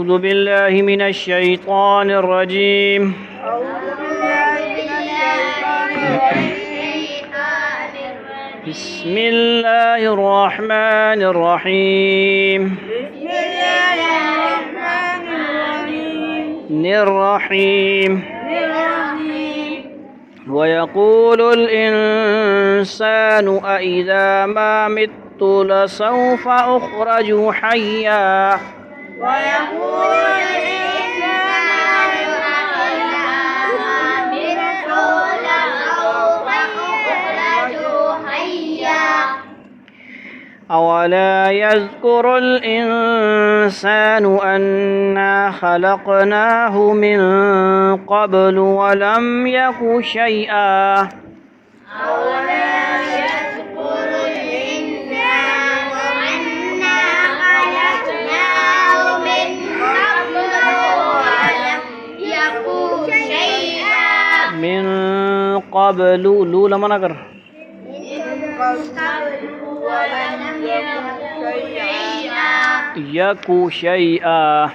أعوذ بالله من الشيطان الرجيم. بسم الله الرحمن الرحيم. الرحيم. ويقول الإنسان أإذا ما مت لسوف أخرج حيا. ويقول الإنسان أإذا ما مت لسوف أخرج حيا. أولا يذكر الإنسان أنا خلقناه من قبل ولم يك شيئا. أولا يذكر الإنسان أنا خلقناه من قبل ولم يك شيئا. من قبل لولا منكر يك شيئا.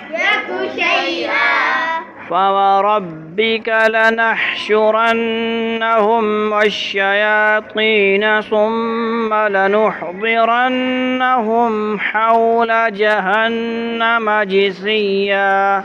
فوربك لنحشرنهم والشياطين ثم لنحضرنهم حول جهنم جثيا.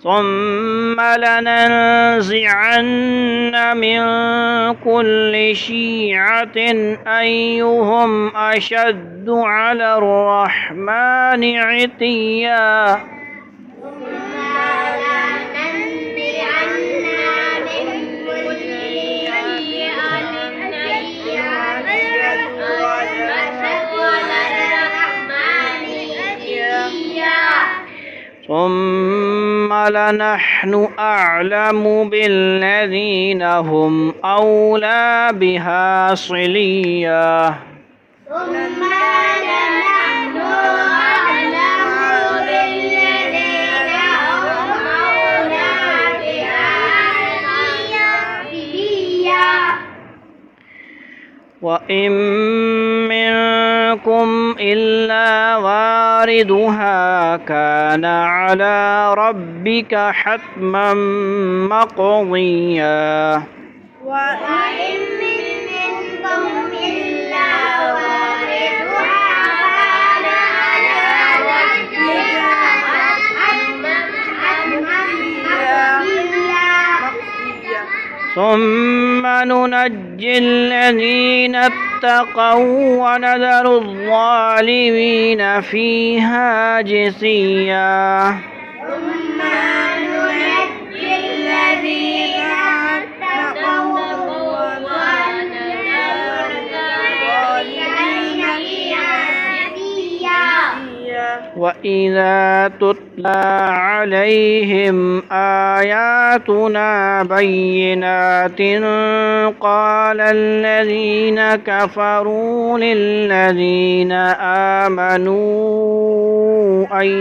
ثم لننزعن من كل شيعة أيهم أشد على الرحمن عتيا. ثم لنحن أعلم بالذين هم أولى بها صليا. ثم لنحن أعلم بالذين هم أولى بها صليا. وإن منكم إلا واردها كان على ربك حتما مقضيا. وإن منكم إلا واردها كان على ربك حتما مقضيا. ثم ننجي الذين اتقوا ونذر الظالمين فيها جثيا. ثم ننجي الذين اتقوا ونذر الظالمين فيها جثيا. وإذا تتلى عليهم آياتنا بينات قال الذين كفروا للذين آمنوا أي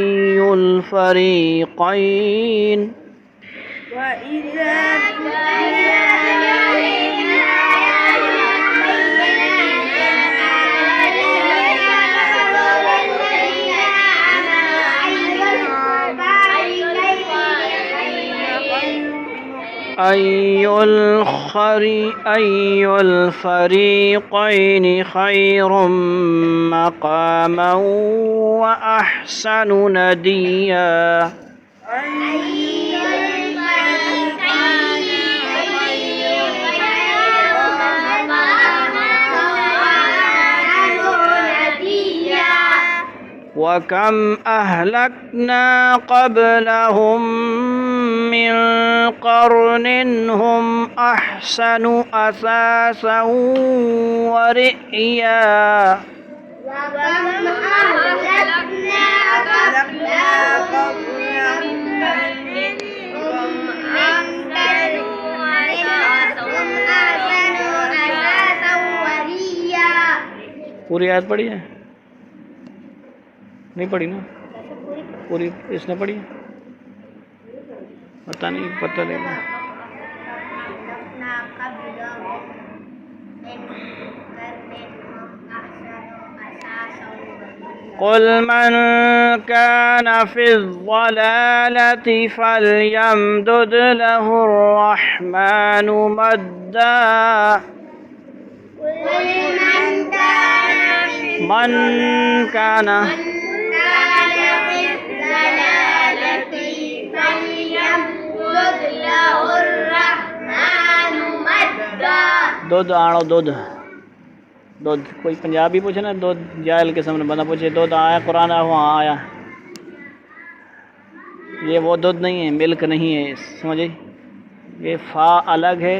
الفريقين. وإذا تتلى عليهم أي الفريقين خير مقاما وأحسن نديا. وكم أهلكنا قبلهم من قرن هم أحسن أثاثا ورئيا. وكم أهلكنا قبلهم من قرن هم أحسن پوری آیت پڑھی ہے؟ نہیں پڑھی نا؟ پوری اس نے پڑھی ہے؟ پتہ نہیں، پتہ نہیں. قل من كان في الضلالة فليمدد له الرحمن مدا. من كان دودھ آڑو دودھ دودھ. کوئی پنجابی پوچھے نا دودھ جاہل قسم نے بندہ پوچھے دودھ آیا قرآن آیا وہاں آیا. یہ وہ دودھ نہیں ہے، ملک نہیں ہے، سمجھے؟ یہ فا الگ ہے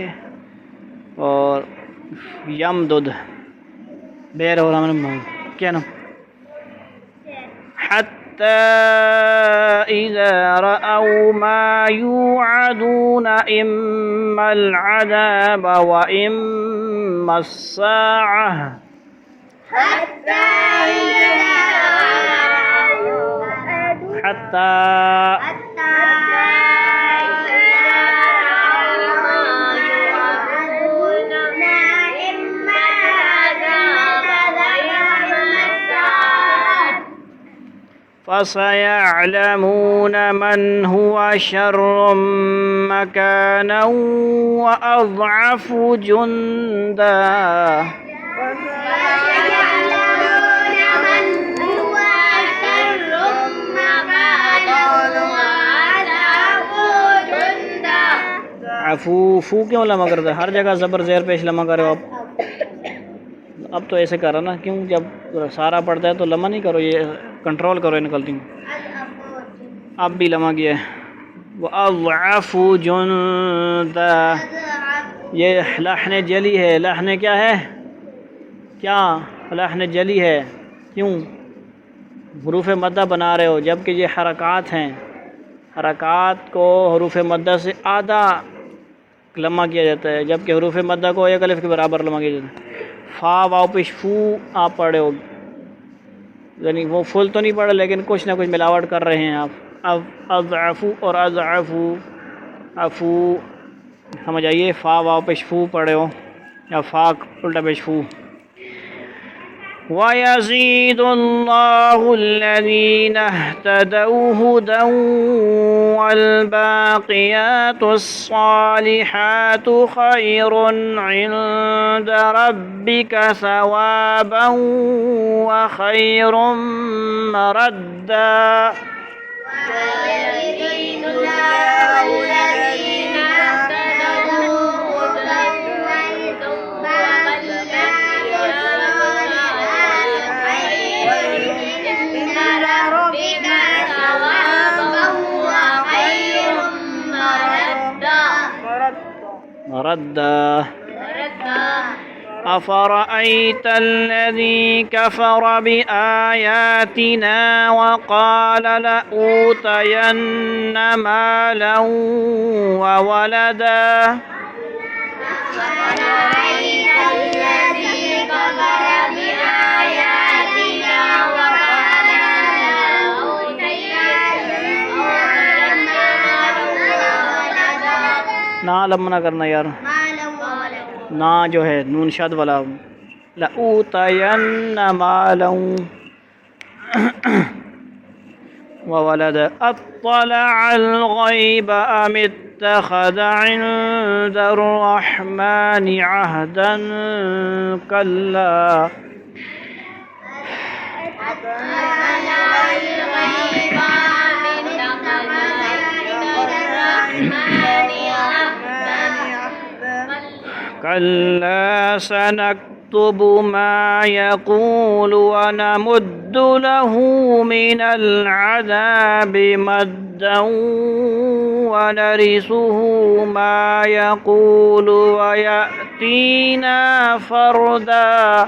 اور یم دودھ بیر ہو رہا ہے. کیا نا؟ حتى إذا رأوا ما يوعدون إما العذاب وإما الساعة فسيعلمون من هو شر مكانا وأضعف جندا. عفو فو کیوں لمحہ کرتا ہے؟ ہر جگہ زبر زیر پیش لمحہ کرو. اب تو ایسے کرو نا، کیوں جب سارا پڑتا ہے تو لمحہ نہیں کرو، یہ کنٹرول کرو. نکلتی ہوں اب بھی لمحہ کیا ہے. وَأَضْعَفُ جُنْدًا، یہ لحن جلی ہے. لحن کیا ہے؟ کیا لحن جلی ہے؟ کیوں؟ حروف مدہ بنا رہے ہو جبکہ یہ حرکات ہیں. حرکات کو حروف مدہ سے آدھا لمحہ کیا جاتا ہے جبکہ حروف مدہ کو ایک الف کے برابر لمحہ کیا جاتا ہے. فا واو پیش فو آپ پڑھے ہو، یعنی وہ فل تو نہیں پڑھا لیکن کچھ نہ کچھ ملاوٹ کر رہے ہیں آپ. اب اضعفو اور اضعفو افو سمجھ آئیے. فا واو پیش فو پڑھے ہو یا فا الٹا پیش فو. وَيَزِيدُ اللَّهُ الَّذِينَ اهْتَدَوْا هُدًى وَالْبَاقِيَاتُ الصَّالِحَاتُ خَيْرٌ عِندَ رَبِّكَ ثَوَابًا وَخَيْرٌ مَرَدًّا. وَيَزِيدُ اللَّهُ الَّذِينَ اهْتَدَوْا هُدًى مردا. أفرأيت الذي كفر بآياتنا وقال لأوتين مالا وولدا. أفرأيت الذي كفر بآياتنا وقال لأوتين مالا وولدا. نا لمنا کرنا یار، نا جو ہے نون شد والا. لأوتین مالا وولدا. اطلع الغیب ام اتخذ عند الرحمن عهدا كلا. كلا سنكتب ما يقول ونمد له من العذاب مدا ونرثه ما يقول ويأتينا فردا.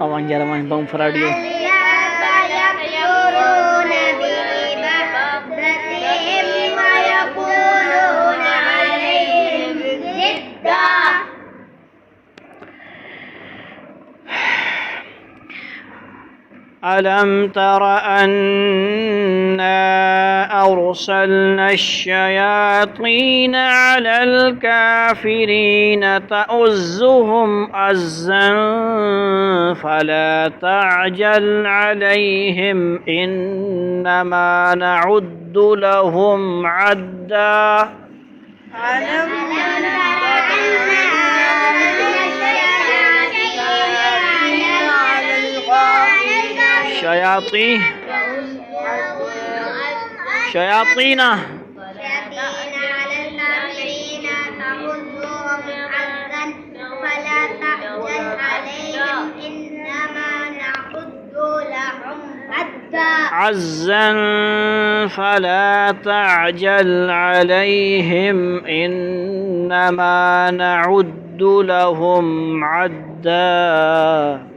awan jaraman bang faradio ألم تر أنا أرسلنا الشياطين على الكافرين تؤزهم أزا فلا تعجل عليهم إنما نعد لهم عدا شياطين شياطين على الكافرين تغزهم فلا تعجل عليهم إنما نعد لهم عزا فلا تعجل عليهم إنما نعد لهم عدا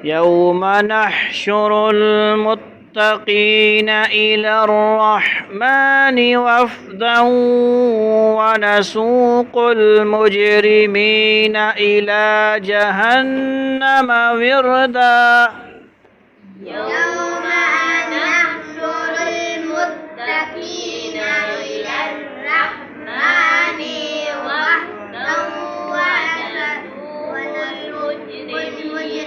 يوم نحشر المتقين إلى الرحمن وفدا ونسوق المجرمين إلى جهنم وردا يوم نحشر المتقين إلى الرحمن وفدا ونسوق المجرمين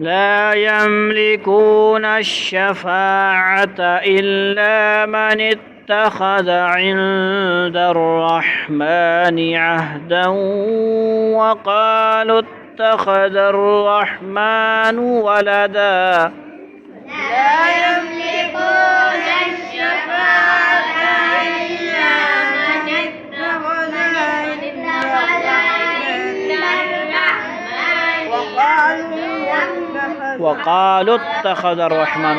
لا يملكون الشفاعة إلا من اتخذ عند الرحمن عهدا وقالوا اتخذ الرحمن ولدا لا يملكون الشفاعة إلا من اتخذ عند الرحمن وقالوا اتخذ الرحمن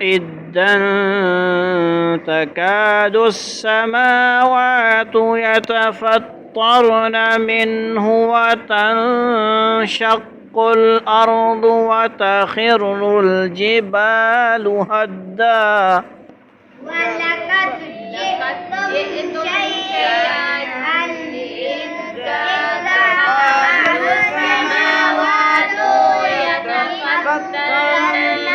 إذا تكاد السماوات يتفطرن منه وتنشق الأرض وتخر الجبال هدا ولقد جئتم شيئا إدا السماوات يتفطرن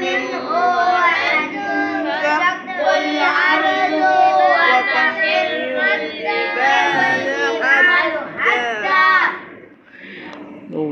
منه وتنشق الأرض وتخر الجبال هدا.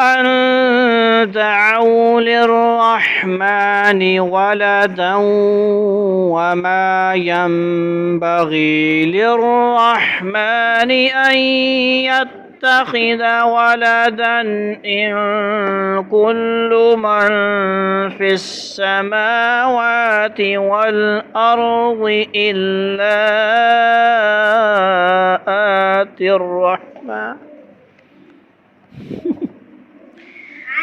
أن دعوا للرحمن ولدا وما ينبغي للرحمن أن يتخذ ولدا إن كل من في السماوات والأرض إلا آتي الرحمن أن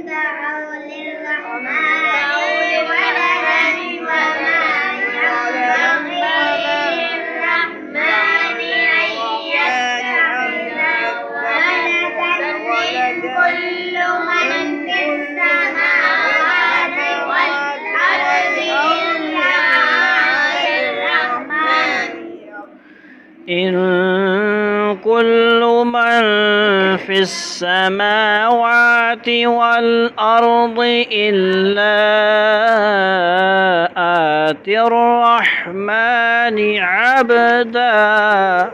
دعوا للرحمن ولدا وما ينبغي للرحمن أن يتخذ ولدا إن كل من في السماوات والأرض إلا آتي الرحمن إن كل من في السماوات والأرض إلا آتي الرحمن عبدا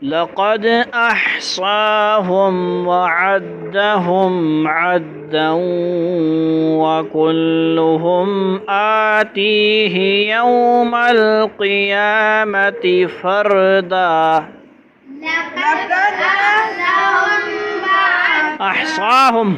لقد أحصاهم وعدهم عدا وكلهم آتيه يوم القيامة فردا لقد أحصاهم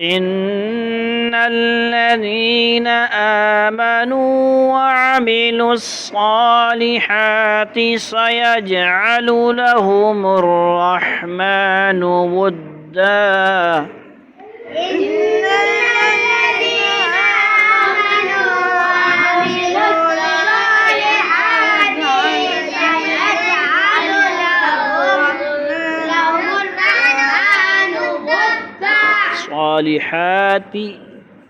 إن الذين آمنوا وعملوا الصالحات سيجعل لهم الرحمن ودا إن الذين آمنوا وعملوا الصالحات سيجعل لهم الرحمن ودا صالحات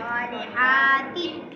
صالحات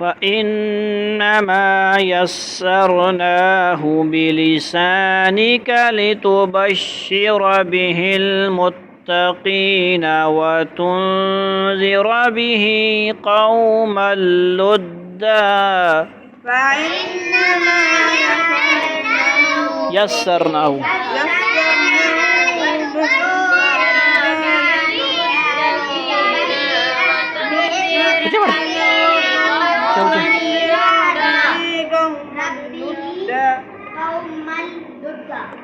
فإنما يسرناه بلسانك لتبشر به المتقين وتنذر به قوما لدا فإنما يسرناه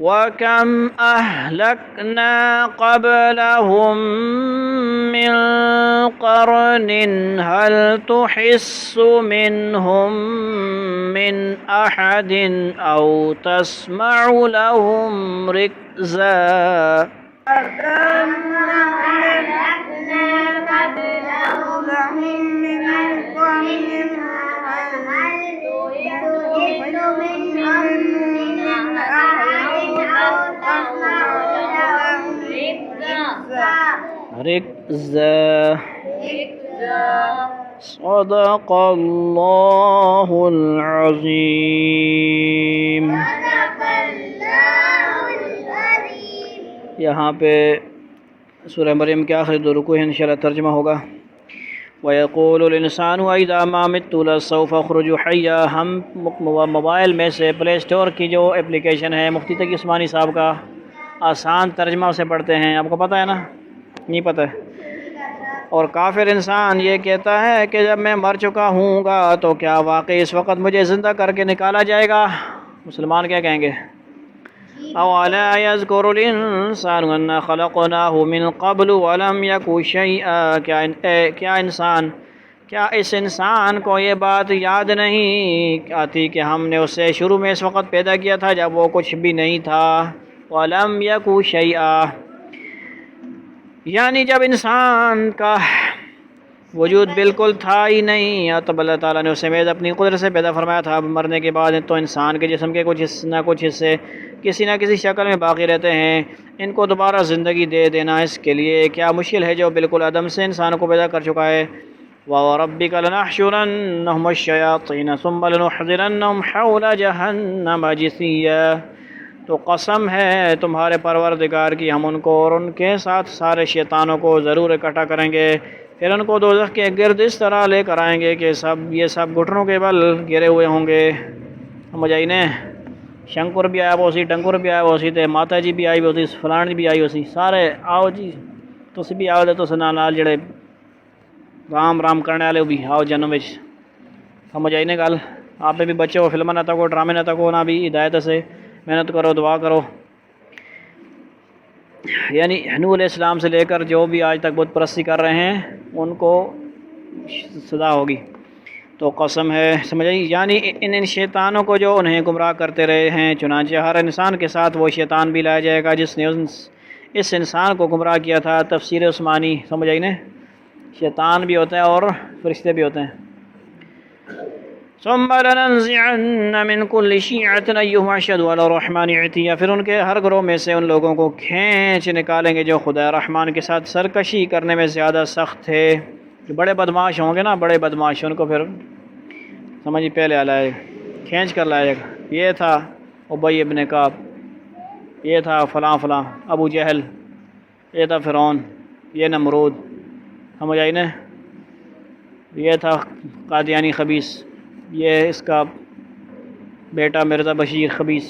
وكم أهلكنا قبلهم من قرن هل تحس منهم من أحد أو تسمع لهم ركزا كم أهلكنا قبلهم من قرن هل تحس منهم من أحد أو تسمع لهم ركزا صدق الله العظیم. یہاں پہ سورہ مریم کے آخری 2 رکوع ہیں، انشاءاللہ ترجمہ ہوگا. وَيَقُولُ الْإِنسَانُ وَإِذَا مَا مِتُّ لَسَوْفَ أَخْرُجُ حَيًّا. ہم موبائل میں سے پلے اسٹور کی جو اپلیکیشن ہے مفتی تقی عثمانی صاحب کا آسان ترجمہ اسے پڑھتے ہیں. آپ کو پتہ ہے نا؟ نہیں پتہ ہے. اور کافر انسان یہ کہتا ہے کہ جب میں مر چکا ہوں گا تو کیا واقعی اس وقت مجھے زندہ کر کے نکالا جائے گا؟ مسلمان کیا کہیں گے؟ اولا یذکر الانسان انا خلقناہ من قبل ولم یک شیئا. کیا اس انسان کو یہ بات یاد نہیں آتی کہ ہم نے اسے شروع میں اس وقت پیدا کیا تھا جب وہ کچھ بھی نہیں تھا. ولم یک شیئا یعنی جب انسان کا وجود بالکل تھا ہی نہیں. تب اللہ تعالیٰ نے اسے محض اپنی قدرت سے پیدا فرمایا تھا. مرنے کے بعد تو انسان کے جسم کے کچھ حصے کسی نہ کسی شکل میں باقی رہتے ہیں. ان کو دوبارہ زندگی دے دینا اس کے لیے کیا مشکل ہے جو بالکل عدم سے انسان کو پیدا کر چکا ہے. وَرَبِّكَ لَنَحْشُرَنَّهُمْ الشَّيَاطِينَ ثُمَّ لَنُحْضِرَنَّهُمْ حَوْلَ جَهَنَّمَ جِثِيًّا. تو قسم ہے تمہارے پروردگار کی، ہم ان کو اور ان کے ساتھ سارے شیطانوں کو ضرور اکٹھا کریں گے، پھر ان کو دوزخ کے گرد اس طرح لے کر آئیں گے کہ یہ سب گھٹنوں کے بل گرے ہوئے ہوں گے. سمجھ آئی نے؟ شنکر بھی آیا ہوسی، ٹنکر بھی آیا ہوسی، تے ماتا جی بھی آئی ہوسی، فلان جی بھی آئی ہوسی، سارے آؤ جی تسی بھی آؤ تے تس نال جڑے رام رام کرنے والے بھی آؤ جنم وچ. سمجھ آئی نے گل؟ آپ بھی بچے ہو، فلم نہ تکو، ڈرامے نہ تکو، نہ بھی ہدایت سے محنت کرو، دعا کرو. یعنی نوح علیہ السلام سے لے کر جو بھی آج تک بت پرستی کر رہے ہیں ان کو سزا ہوگی. تو قسم ہے، سمجھ آئی؟ یعنی ان شیطانوں کو جو انہیں گمراہ کرتے رہے ہیں، چنانچہ ہر انسان کے ساتھ وہ شیطان بھی لایا جائے گا جس نے اس انسان کو گمراہ کیا تھا. تفسیر عثمانی. سمجھ آئی نے؟ شیطان بھی ہوتا ہے اور فرشتے بھی ہوتے ہیں. ثم لننزعن من كل شيعة أيهم أشهد على الرحمن عتيا. پھر ان کے ہر گروہ میں سے ان لوگوں کو کھینچ نکالیں گے جو خدا رحمان کے ساتھ سرکشی کرنے میں زیادہ سخت تھے. جو بڑے بدماش ہوں گے نا، بڑے بدماش، ان کو پھر سمجھ پہلے لائے کھینچ کر لائے گا. یہ تھا ابی ابن کعب، یہ تھا فلاں فلاں ابو جہل، یہ تھا فرعون، یہ نمرود. سمجھ آئی نا؟ یہ تھا قادیانی خبیث، یہ اس کا بیٹا مرزا بشیر خبیث.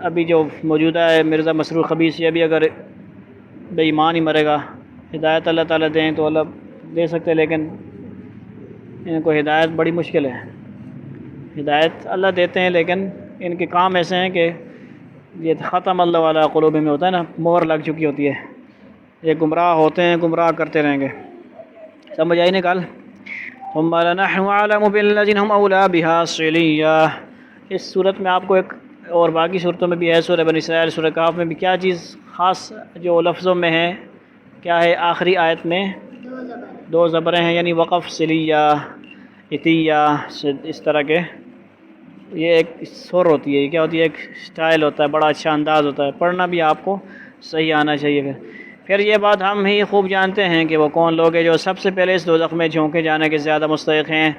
ابھی جو موجودہ ہے مرزا مسرور خبیث، یہ بھی اگر بے ایمان ہی مرے گا، ہدایت اللہ تعالیٰ دیں تو اللہ دے سکتے، لیکن ان کو ہدایت بڑی مشکل ہے. ہدایت اللہ دیتے ہیں لیکن ان کے کام ایسے ہیں کہ یہ ختم اللہ والا قلوب میں ہوتا ہے نا، مہر لگ چکی ہوتی ہے. یہ گمراہ ہوتے ہیں، گمراہ کرتے رہیں گے. سمجھ آئی نکال؟ ثم لنحن اعلم بالذین هم اولی بها صلیا. اس صورت میں آپ کو ایک اور باقی صورتوں میں بھی ہے، سورہ بنی اسرائیل، سورہ کہف میں بھی کیا چیز خاص جو لفظوں میں ہے، کیا ہے؟ آخری آیت میں 2 زبریں ہیں، یعنی وقف، صلیہ، عطیہ، اس طرح کے. یہ ایک سر ہوتی ہے، یہ کیا ہوتی ہے؟ ایک سٹائل ہوتا ہے، بڑا اچھا انداز ہوتا ہے. پڑھنا بھی آپ کو صحیح آنا چاہیے. پھر یہ بات ہم ہی خوب جانتے ہیں کہ وہ کون لوگ ہیں جو سب سے پہلے اس دوزخ میں جھونکے جانے کے زیادہ مستحق ہیں.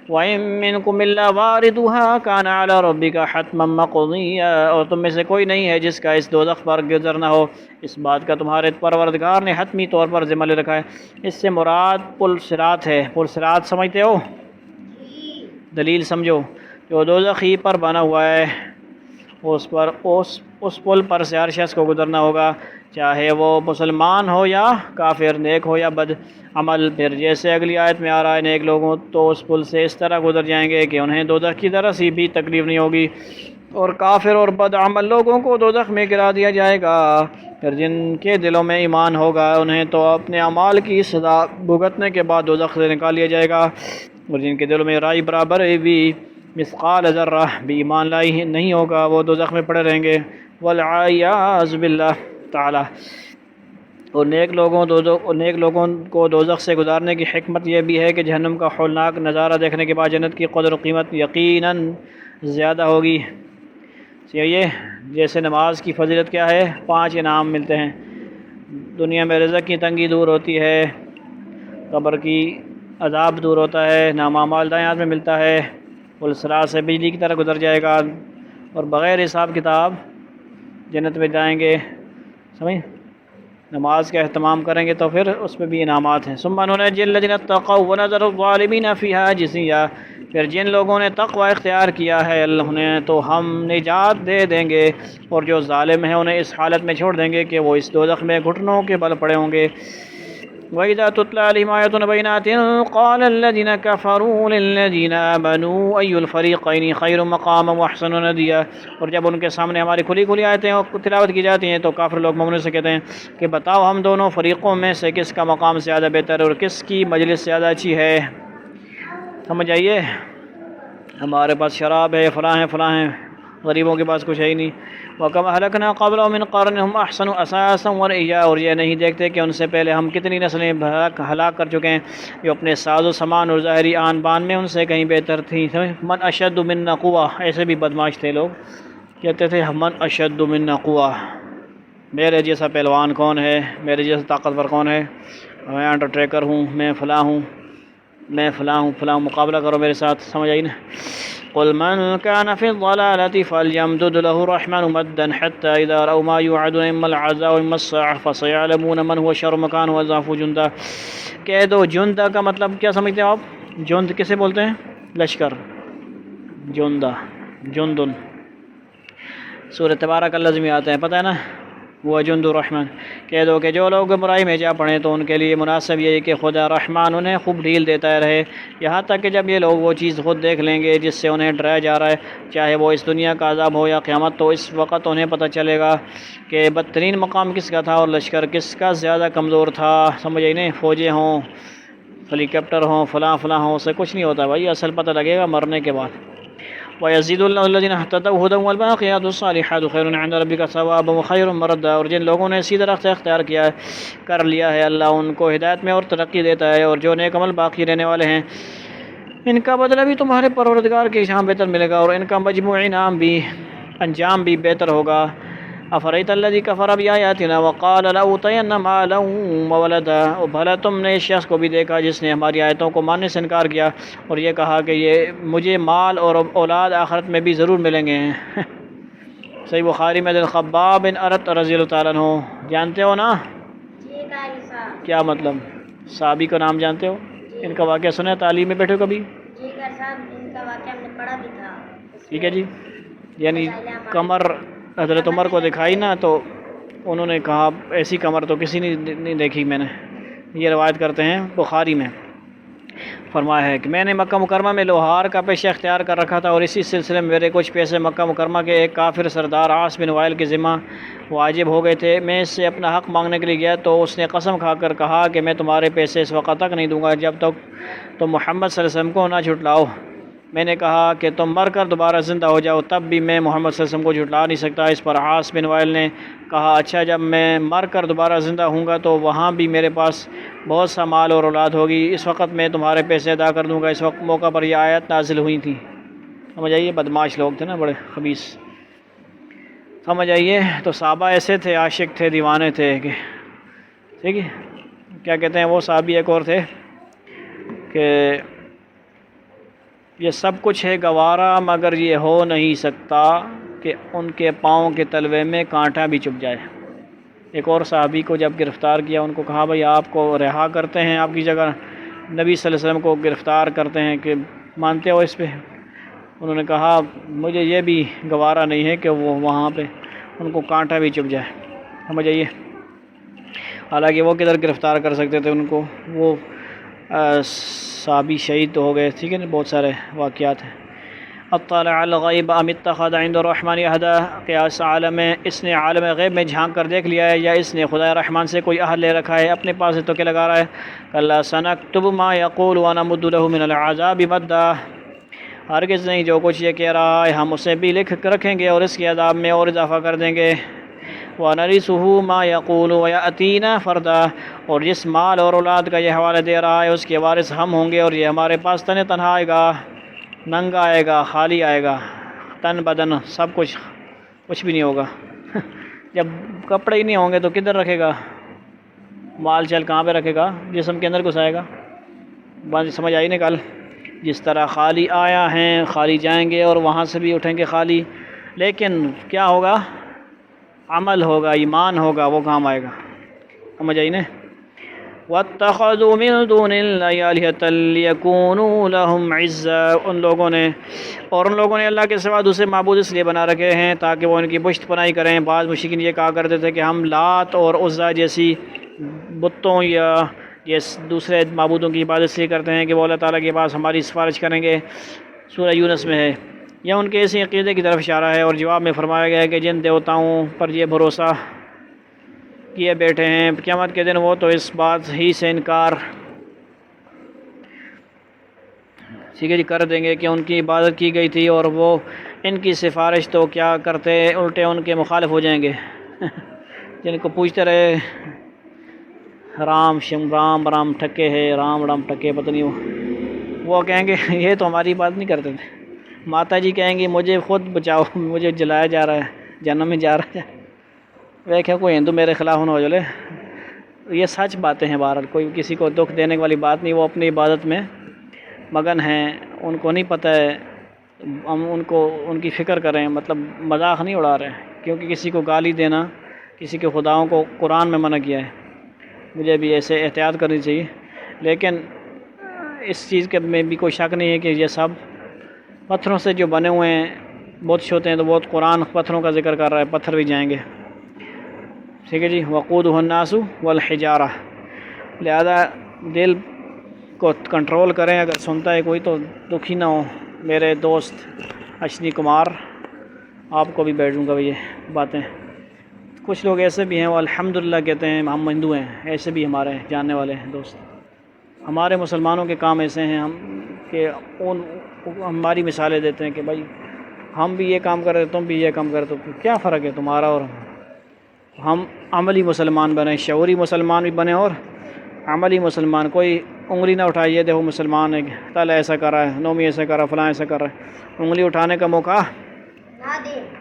وَإِن مِّنكُمْ إِلَّا وَارِدُهَا كَانَ عَلَى رَبِّكَ حَتْمًا مَّقْضِيًّا. اور تم میں سے کوئی نہیں ہے جس کا اس دوزخ پر گزرنا ہو، اس بات کا تمہارے پروردگار نے حتمی طور پر ذمہ لے رکھا ہے. اس سے مراد پل صراط ہے. پل صراط سمجھتے ہو؟ دلیل سمجھو. جو دوزخ ہی پر بنا ہوا ہے، اس پل پر سے ہر شخص کو گزرنا ہوگا، چاہے وہ مسلمان ہو یا کافر، نیک ہو یا بد عمل. پھر جیسے اگلی آیت میں آ رہا ہے، نیک لوگوں تو اس پل سے اس طرح گزر جائیں گے کہ انہیں دوزخ کی ذرا سی بھی تکلیف نہیں ہوگی، اور کافر اور بد عمل لوگوں کو دوزخ میں گرا دیا جائے گا. پھر جن کے دلوں میں ایمان ہوگا انہیں تو اپنے اعمال کی سزا بھگتنے کے بعد دوزخ سے نکال لیا جائے گا، اور جن کے دلوں میں رائی برابر بھی مثقال ذرہ بھی ایمان لائی نہیں ہوگا وہ دوزخ میں پڑے رہیں گے. والعیاذ باللہ. تعالی۔ اور نیک لوگوں کو دوزخ سے گزارنے کی حکمت یہ بھی ہے کہ جہنم کا ہولناک نظارہ دیکھنے کے بعد جنت کی قدر و قیمت یقیناً زیادہ ہوگی۔ یہ جیسے نماز کی فضیلت کیا ہے، 5 انعام ملتے ہیں، دنیا میں رزق کی تنگی دور ہوتی ہے، قبر کی عذاب دور ہوتا ہے، نامعمال دائیں ہاتھ میں ملتا ہے، الصراط سے بجلی کی طرح گزر جائے گا، اور بغیر حساب کتاب جنت میں جائیں گے۔ سمجھ، نماز کا اہتمام کریں گے تو پھر اس میں بھی انعامات ہیں۔ ثم ننجی الذین اتقوا ونذر الظالمین فیہا جثیا، پھر جن لوگوں نے تقوی اختیار کیا ہے اللہ نے تو ہم نجات دے دیں گے، اور جو ظالم ہیں انہیں اس حالت میں چھوڑ دیں گے کہ وہ اس دوزخ میں گھٹنوں کے بل پڑے ہوں گے۔ وَإِذَا تُتْلَىٰ عَلَيْهِمْ آيَاتُنَا بَيِّنَاتٍ قَالَ الَّذِينَ كَفَرُوا لِلَّذِينَ آمَنُوا أَيُّ الْفَرِيقَيْنِ خَيْرٌ مَّقَامًا وَأَحْسَنُ نَدِيًّا، اور جب ان کے سامنے ہماری کھلی آیتیں تلاوت کی جاتی ہیں تو کافر لوگ مومنوں سے کہتے ہیں کہ بتاؤ ہم دونوں فریقوں میں سے کس کا مقام زیادہ بہتر ہے اور کس کی مجلس زیادہ اچھی ہے۔ سمجھ آئیے، ہمارے پاس شراب ہے، فلاں ہیں، غریبوں کے پاس کچھ ہے ہی نہیں۔ وَكَمْ أَهْلَكْنَا قَبْلَهُم مِّن قَرْنٍ هُمْ أَحْسَنُ أَثَاثًا وَرِئْيًا، اور یہ نہیں دیکھتے کہ ان سے پہلے ہم کتنی نسلیں ہلاک کر چکے ہیں جو اپنے ساز و سامان اور ظاہری آن بان میں ان سے کہیں بہتر تھیں۔ من اشد منا قوة، ایسے بھی بدماش تھے لوگ، کہتے تھے من اشد منا قوة، میرے جیسا پہلوان کون ہے، میرے جیسا طاقتور کون ہے، میں انڈر ٹریکر ہوں، میں فلاں ہوں، مقابلہ کرو میرے ساتھ۔ سمجھ آئی نا؟ قل من كان في الضلالة فليمدد له الرحمن مدا حتى إذا رأوا ما يوعدون إما العذاب وإما الساعة فسيعلمون من هو شر مكان وأضعف جندا۔ کہہ دو جندہ کا مطلب کیا سمجھتے ہیں آپ؟ جند کسے بولتے ہیں؟ لشکر، جندن، سورہ تبارک الذی میں آتا ہے، پتہ ہے نا، وہ جند الرحمن۔ کہہ دو کہ جو لوگ برائی میں جا پڑیں تو ان کے لیے مناسب یہی کہ خدا رحمان انہیں خوب ڈھیل دیتا رہے، یہاں تک کہ جب یہ لوگ وہ چیز خود دیکھ لیں گے جس سے انہیں ڈرایا جا رہا ہے، چاہے وہ اس دنیا کا عذاب ہو یا قیامت، تو اس وقت انہیں پتہ چلے گا کہ بدترین مقام کس کا تھا اور لشکر کس کا زیادہ کمزور تھا۔ سمجھ آئی نہیں؟ فوجیں ہوں، ہیلی کاپٹر ہوں، فلاں ہوں، اس سے کچھ نہیں ہوتا بھائی، اصل پتہ لگے گا مرنے کے بعد۔ وَيَزِيدُ اللَّهُ الَّذِينَ اهْتَدَوْا هُدًى وَالْبَاقِيَاتُ الصَّالِحَاتُ خَيْرٌ عِندَ رَبِّكَ ثَوَابًا وَخَيْرٌ مَّرَدًّا، اور جن لوگوں نے سیدھا راستہ اختیار کر لیا ہے اللہ ان کو ہدایت میں اور ترقی دیتا ہے، اور جو نیک عمل باقی رہنے والے ہیں ان کا بدلہ بھی تمہارے پروردگار کے یہاں بہتر ملے گا، اور ان کا مجموعی انجام بھی بہتر ہوگا۔ افریت الذی کفر بآیاتنا وقال لأوتین مالا وولدا، اور بھلا تم نے اس شخص کو بھی دیکھا جس نے ہماری آیتوں کو ماننے سے انکار کیا اور یہ کہا کہ مجھے مال اور اولاد آخرت میں بھی ضرور ملیں گے۔ صحیح بخاری میں خباب بن ارت رضی اللہ تعالیٰ عنہ، جانتے ہو نا؟ کیا مطلب؟ صحابی کا نام جانتے ہو؟ ان کا واقعہ سنا ہے؟ تعلیم میں بیٹھے ہو کبھی؟ ان کا واقعہ ہم نے پڑھا بھی تھا۔ ٹھیک ہے جی، یعنی کمر حضرت عمر کو دکھائی نا تو انہوں نے کہا ایسی کمر تو کسی نے نہیں دیکھی میں نے، یہ روایت کرتے ہیں بخاری میں۔ فرمایا ہے کہ میں نے مکہ مکرمہ میں لوہار کا پیشہ اختیار کر رکھا تھا، اور اسی سلسلے میں میرے کچھ پیسے مکہ مکرمہ کے ایک کافر سردار عاص بن وائل کے ذمہ واجب ہو گئے تھے۔ میں اس سے اپنا حق مانگنے کے لیے گیا تو اس نے قسم کھا کر کہا کہ میں تمہارے پیسے اس وقت تک نہیں دوں گا جب تک تم محمد صلی اللہ علیہ وسلم کو نہ جھٹلاؤ۔ میں نے کہا کہ تم مر کر دوبارہ زندہ ہو جاؤ تب بھی میں محمد صلی اللہ علیہ وسلم کو جھٹلا نہیں سکتا۔ اس پر عاص بن وائل نے کہا اچھا، جب میں مر کر دوبارہ زندہ ہوں گا تو وہاں بھی میرے پاس بہت سا مال اور اولاد ہوگی، اس وقت میں تمہارے پیسے ادا کر دوں گا۔ اس وقت موقع پر یہ آیت نازل ہوئی تھی۔ سمجھ آئیے، بدماش لوگ تھے نا، بڑے خبیث۔ سمجھ آئیے، تو صحابہ ایسے تھے، عاشق تھے، دیوانے تھے کہ ٹھیک ہے، کیا کہتے ہیں وہ صحابی ایک اور تھے کہ یہ سب کچھ ہے گوارا مگر یہ ہو نہیں سکتا کہ ان کے پاؤں کے تلوے میں کانٹا بھی چبھ جائے۔ ایک اور صحابی کو جب گرفتار کیا، ان کو کہا بھائی آپ کو رہا کرتے ہیں، آپ کی جگہ نبی صلی اللہ علیہ وسلم کو گرفتار کرتے ہیں، کہ مانتے ہو اس پہ؟ انہوں نے کہا مجھے یہ بھی گوارا نہیں ہے کہ وہ وہاں پہ ان کو کانٹا بھی چبھ جائے۔ سمجھ آئیے، حالانکہ وہ کدھر گرفتار کر سکتے تھے ان کو، وہ صحابی شہید ہو گئے۔ ٹھیک ہے نا، بہت سارے واقعات ہیں۔ اطلع الغیب ام اتخذ عند الرحمن عہدا، کیا اس نے عالم غیب میں جھانک کر دیکھ لیا ہے یا اس نے خدا رحمان سے کوئی عہد لے رکھا ہے؟ اپنے پاس تو کیا لگا رہا ہے؟ کلا سنکتب ما یقول ونمد له من العذاب مدا، ہرگز نہیں، جو کچھ یہ کہہ رہا ہے ہم اسے بھی لکھ کر رکھیں گے اور اس کے عذاب میں اور اضافہ کر دیں گے۔ وَنَرِثُهُ مَا يَقُولُ وَيَأْتِينَا فَرْدًا، اور جس مال اور اولاد کا یہ حوالہ دے رہا ہے اس کے وارث ہم ہوں گے، اور یہ ہمارے پاس تن تنہا آئے گا، ننگا آئے گا، خالی آئے گا، تن بدن سب کچھ بھی نہیں ہوگا جب کپڑے ہی نہیں ہوں گے تو کدھر رکھے گا؟ مال چل کہاں پہ رکھے گا؟ جسم کے اندر گھسائے گا۔ بات سمجھ آئی نا کل؟ جس طرح خالی آیا ہیں خالی جائیں گے، اور وہاں سے بھی اٹھیں گے خالی، لیکن کیا ہوگا؟ عمل ہوگا، ایمان ہوگا، وہ کام آئے گا۔ سمجھ آئی نا؟ وَاتَّخَذُوا مِن دُونِ اللَّهِ آلِهَةً لِيَكُونُوا لَهُمْ عِزًّا، ان لوگوں نے اللہ کے سوا دوسرے معبود اس لیے بنا رکھے ہیں تاکہ وہ ان کی پشت پناہی کریں۔ بعض مشرکین یہ کہا کرتے تھے کہ ہم لات اور عزیٰ جیسی بتوں یا دوسرے معبودوں کی عبادت اس لیے کرتے ہیں کہ وہ اللہ تعالیٰ کے پاس ہماری سفارش کریں گے۔ سورہ یونس میں ہے۔ یہ ان کے اسی عقیدے کی طرف اشارہ ہے، اور جواب میں فرمایا گیا ہے کہ جن دیوتاؤں پر یہ بھروسہ کیے بیٹھے ہیں قیامت کے دن وہ تو اس بات ہی سے انکار کر دیں گے کہ ان کی عبادت کی گئی تھی، اور وہ ان کی سفارش تو کیا کرتے، الٹے ان کے مخالف ہو جائیں گے جن کو پوچھتے رہے رام ٹھکے ہے، رام ٹھکے پتہ نہیں، وہ کہیں گے یہ تو ہماری بات نہیں کرتے تھے۔ ماتا جی کہیں گی مجھے خود بچاؤ، مجھے جلایا جا رہا ہے، جہنم میں جا رہا ہے۔ دیکھیں کوئی ہندو میرے خلاف نہ ہو جلے، یہ سچ باتیں ہیں۔ بہرحال کوئی کسی کو دکھ دینے والی بات نہیں، وہ اپنی عبادت میں مگن ہیں، ان کو نہیں پتہ ہے، ہم ان کی فکر کریں، مطلب مذاق نہیں اڑا رہے ہیں، کیونکہ کسی کو گالی دینا، کسی کے خداؤں کو قرآن میں منع کیا ہے، مجھے بھی ایسے احتیاط کرنی چاہیے۔ لیکن اس چیز کے میں بھی کوئی شک نہیں ہے کہ یہ سب پتھروں سے جو بنے ہوئے ہیں بت ہوتے ہیں، تو بہت قرآن پتھروں کا ذکر کر رہا ہے، پتھر بھی جائیں گے۔ ٹھیک ہے جی، وقودہ الناس والحجارہ، لہذا دل کو کنٹرول کریں۔ اگر سنتا ہے کوئی تو دکھی نہ ہو۔ میرے دوست اشنی کمار، آپ کو بھی بیٹھ دوں گا یہ باتیں۔ کچھ لوگ ایسے بھی ہیں وہ الحمدللہ کہتے ہیں ہم ہندو ہیں، ایسے بھی ہمارے جاننے والے ہیں دوست۔ ہمارے مسلمانوں کے کام ایسے ہیں کہ ہماری مثالیں دیتے ہیں کہ بھائی ہم بھی یہ کام کر رہے تم بھی یہ کام کر رہے، تو کیا فرق ہے تمہارا اور ہم؟ عملی مسلمان بنیں، شعوری مسلمان بھی بنیں اور عملی مسلمان۔ کوئی انگلی نہ اٹھائیے دیکھو مسلمان ہے تعالیٰ ایسا کر رہا ہے، نومی ایسا کر رہا ہے، فلاں ایسا کر رہا ہے، انگلی اٹھانے کا موقع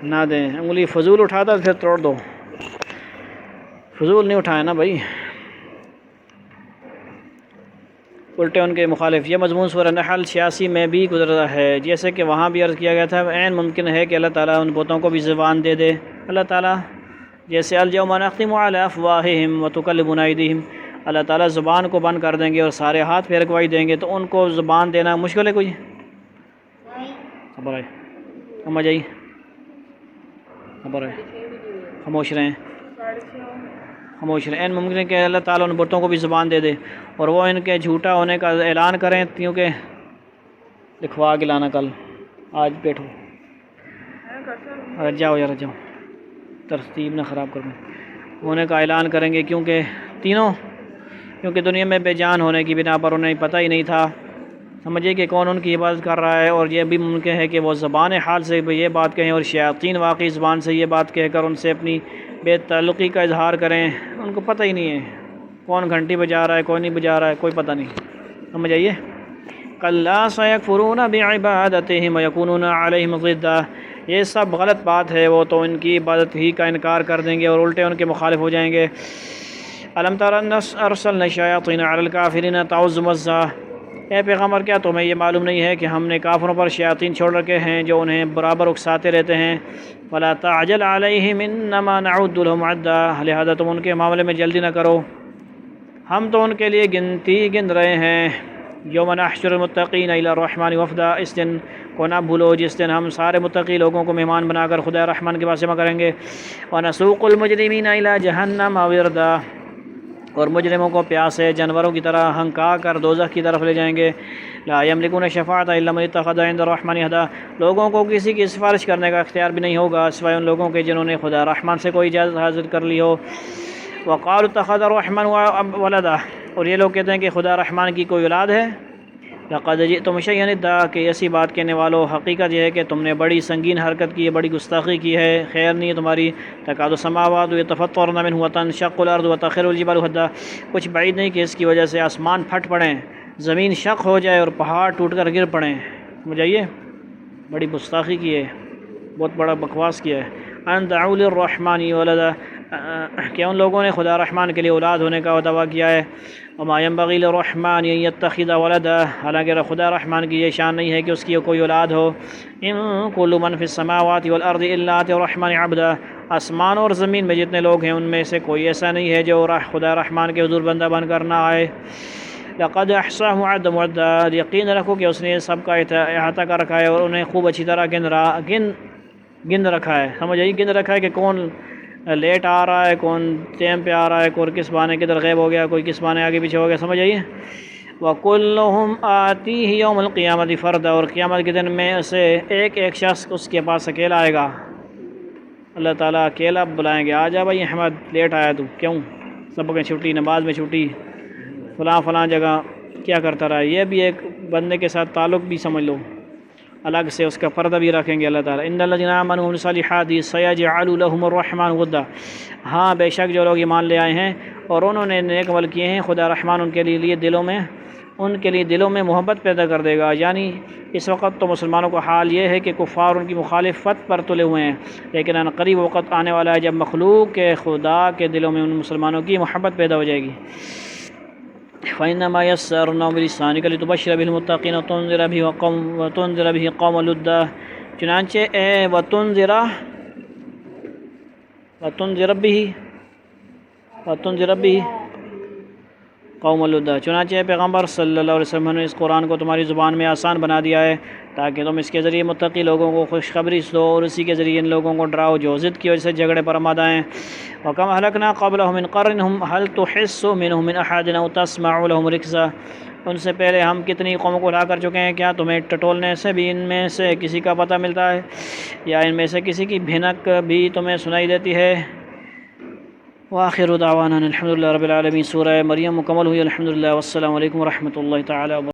نہ دیں۔ انگلی فضول اٹھاتا پھر توڑ دو، فضول نہیں اٹھائے نا بھائی، الٹے ان کے مخالف۔ یہ مضمون سورہ نحل 86 میں بھی گزرا ہے، جیسے کہ وہاں بھی عرض کیا گیا تھا عین ممکن ہے کہ اللہ تعالیٰ ان بتوں کو بھی زبان دے دے۔ اللہ تعالیٰ جیسے الیوم نختم علی افواہہم وتکلمنا ایدیہم، اللہ تعالیٰ زبان کو بند کر دیں گے اور سارے ہاتھ پھیر گواہی دیں گے، تو ان کو زبان دینا مشکل ہے کوئی؟ خبر ہے؟ سمجھ آئی؟ خبر ہے؟ خاموش رہیں، خاموش رہیں۔ این ممکن ہے کہ اللہ تعالیٰ ان بتوں کو بھی زبان دے دے اور وہ ان کے جھوٹا ہونے کا اعلان کریں، کیونکہ لکھوا کے لانا کل، آج بیٹھو، جاؤ یار جاؤ، ترتیب نہ خراب کرنا، ہونے کا اعلان کریں گے، کیونکہ دنیا میں بے جان ہونے کی بنا پر انہیں پتہ ہی نہیں تھا، سمجھے کہ کون ان کی عبادت کر رہا ہے۔ اور یہ بھی ممکن ہے کہ وہ زبان حال سے یہ بات کہیں، اور شیاطین واقعی زبان سے یہ بات کہہ کر ان سے اپنی بے تعلقی کا اظہار کریں، ان کو پتہ ہی نہیں ہے کون گھنٹی بجا رہا ہے، کوئی نہیں بجا رہا ہے، کوئی پتہ نہیں، سمجھ آئیے؟ کلا سیکفرون بعبادتہم ویکونون علیہم ضدا، یہ سب غلط بات ہے، وہ تو ان کی عبادت ہی کا انکار کر دیں گے اور الٹے ان کے مخالف ہو جائیں گے۔ الم تر ان ارسلنا الشیاطین علی الکافرین تعوذ مزہ، اے پیغمبر کیا تمہیں یہ معلوم نہیں ہے کہ ہم نے کافروں پر شیاطین چھوڑ رکھے ہیں جو انہیں برابر اکساتے رہتے ہیں؟ فلا تعجل علیہم انما نعد لهم عدا، لہذا تم ان کے معاملے میں جلدی نہ کرو، ہم تو ان کے لیے گنتی گن رہے ہیں۔ یوم نحشر المتقین الی الرحمن وفدا، اس دن کو نہ بھولو جس دن ہم سارے متقی لوگوں کو مہمان بنا کر خدا رحمان کے پاس جمع کریں گے۔ ونسوق المجرمین الی جہنم وردا، اور مجرموں کو پیاسے جانوروں کی طرح ہنکا کر دوزخ کی طرف لے جائیں گے۔ لا یملکون الشفاعۃ الا من اتخذ عند الرحمن عہدا، لوگوں کو کسی کی سفارش کرنے کا اختیار بھی نہیں ہوگا سوائے ان لوگوں کے جنہوں نے خدا رحمان سے کوئی اجازت حاصل کر لی ہو۔ وقالوا اتخذ الرحمن ولدا، اور یہ لوگ کہتے ہیں کہ خدا رحمان کی کوئی اولاد ہے۔ لقد جئتم شیئا ادا کہ ایسی بات کہنے والو، حقیقت یہ ہے کہ تم نے بڑی سنگین حرکت کی ہے، بڑی گستاخی کی ہے، خیر نہیں ہے تمہاری۔ تکاد السماوات یتفطرن منہ وتنشق الارض وتخر الجبال ہدا، کچھ بعید نہیں کہ اس کی وجہ سے آسمان پھٹ پڑیں، زمین شق ہو جائے اور پہاڑ ٹوٹ کر گر پڑیں۔ سمجھ آئیے، بڑی گستاخی کی ہے، بہت بڑا بکواس کیا ہے۔ ان دعوا للرحمن ولدا، کہ ان لوگوں نے خدا رحمان کے لیے اولاد ہونے کا دعویٰ کیا ہے۔ وما ينبغي للرحمن ان يتخذ ولدا، حالانکہ خدا رحمان کی یہ شان نہیں ہے کہ اس کی کوئی اولاد ہو۔ ان كل من في السماوات والارض الا اتى الرحمن عبدا، آسمان اور زمین میں جتنے لوگ ہیں ان میں سے کوئی ایسا نہیں ہے جو خدا رحمان کے حضور بندہ بن کر نہ آئے۔ لقد احصاهم وعدهم عدا، یقین رکھو کہ اس نے سب کا احاطہ کر رکھا ہے اور انہیں خوب اچھی طرح گن رکھا ہے۔ سمجھ آئی، گن رکھا ہے کہ کون لیٹ آ رہا ہے، کون ٹائم پہ آ رہا ہے، کوئی کس بانے کدھر غائب ہو گیا، کوئی کس بانے آگے پیچھے ہو گیا۔ سمجھ آئیے۔ وَكُلُّهُمْ آتِيهِ يَوْمَ الْقِيَامَةِ فَرْدًا، اور قیامت کے دن میں سے ایک ایک شخص اس کے پاس اکیلا آئے گا۔ اللہ تعالیٰ اکیلا بلائیں گے، آ جا بھائی احمد، لیٹ آیا تو، کیوں؟ سبق میں چھٹی، نماز میں چھٹی، فلاں جگہ کیا کرتا رہا۔ یہ بھی ایک بندے کے ساتھ تعلق بھی سمجھ لو، الگ سے اس کا پردہ بھی رکھیں گے اللہ تعالیٰ۔ ان الذین آمنوا وعملوا الصالحات سیجعل لهم الرحمن ودا، ہاں بے شک جو لوگ ایمان لے آئے ہیں اور انہوں نے نیک عمل کیے ہیں، خدا رحمان ان کے لیے دلوں میں محبت پیدا کر دے گا۔ یعنی اس وقت تو مسلمانوں کا حال یہ ہے کہ کفار ان کی مخالفت پر تلے ہوئے ہیں، لیکن ان قریب وقت آنے والا ہے جب مخلوق کے خدا کے دلوں میں ان مسلمانوں کی محبت پیدا ہو جائے گی۔ فَإِنَّمَا يَسَّرْنَاهُ بِلِسَانِكَ لِتُبَشِّرَ بِهِ الْمُتَّقِينَ وَتُنذِرَ بِهِ قَوْمَ لُدًّا، چنانچہ وَتُنذِرَ بِهِ قوم لُدًّا، چنانچہ پیغمبر صلی اللہ علیہ وسلم نے اس قرآن کو تمہاری زبان میں آسان بنا دیا ہے تاکہ تم اس کے ذریعے متقی لوگوں کو خوشخبری دو اور اسی کے ذریعے ان لوگوں کو ڈراؤ جو ضد کی وجہ سے جھگڑے پر آمادہ ہیں۔ وَكَمْ أَهْلَكْنَا قَبْلَهُم مِّن قَرْنٍ هَلْ تُحِسُّ مِنْهُم مِّنْ أَحَدٍ أَوْ تَسْمَعُ لَهُمْ رِكْزًا، ان سے پہلے ہم کتنی قوموں کو ہلا کر چکے ہیں، کیا تمہیں ٹٹولنے سے بھی ان میں سے کسی کا پتہ ملتا ہے یا ان میں سے کسی کی بھنک بھی تمہیں سنائی دیتی ہے؟ وآخر دعوانا الحمدللہ رب العالمین۔ سورہ مریم مکمل ہوئی، الحمدللہ، والسلام علیکم ورحمۃ اللہ تعالی وبرکاتہ۔